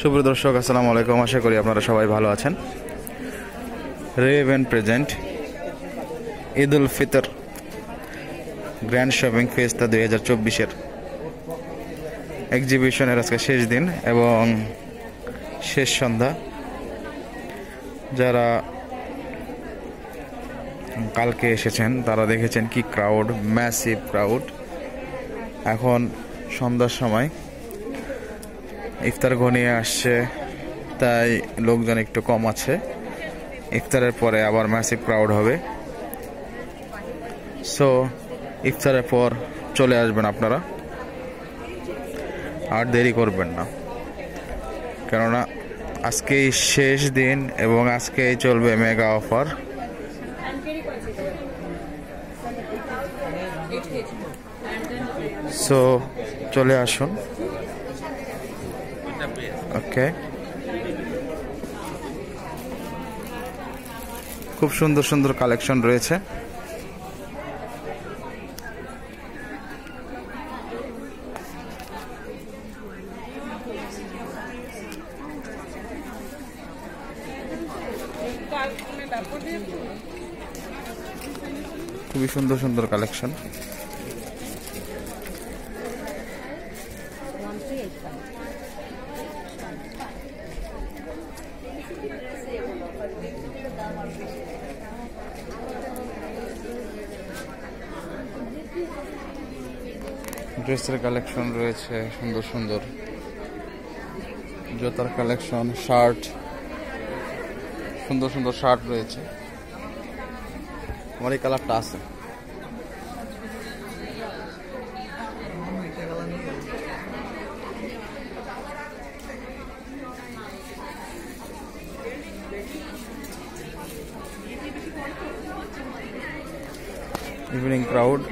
সুপ্রিয় দর্শক, আসসালামু আলাইকুম। আশা করি আপনারা সবাই ভালো আছেন। Raven present Eid ul Fitr grand shopping ফেস্তা 2024-এর এক্সিবিশনের আজকে শেষ দিন এবং শেষ সন্ধ্যা। যারা কালকে এসেছেন তারা দেখেছেন কি ক্রাউড, ম্যাসিভ ক্রাউড। এখন সন্ধ্যার সময় ইফতার ঘনিয়ে আসছে, তাই লোকজন একটু কম আছে। ইফতারের পরে আবার ম্যাসিভ ক্রাউড হবে। সো ইফতারের পর চলে আসবেন আপনারা, আর দেরি করবেন না, কেননা আজকেই শেষ দিন এবং আজকেই চলবে মেগা অফার। সো চলে আসুন। ওকে, খুব সুন্দর সুন্দর কালেকশন রয়েছে। খুবই সুন্দর সুন্দর কালেকশন। ড্রেসের কালেকশন রয়েছে সুন্দর সুন্দর, জুতার কালেকশন, শার্ট, সুন্দর সুন্দর শার্ট রয়েছে। আমার এই কালারটা আছে। Evening crowd.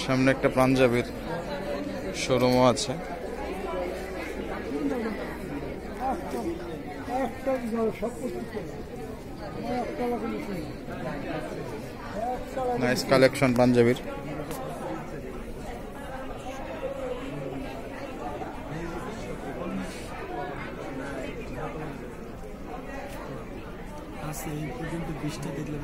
সামনে একটা পাঞ্জাবির শোরুমও আছে। নাইস কালেকশন পাঞ্জাবির। এই পর্যন্ত 20টা দেখলাম।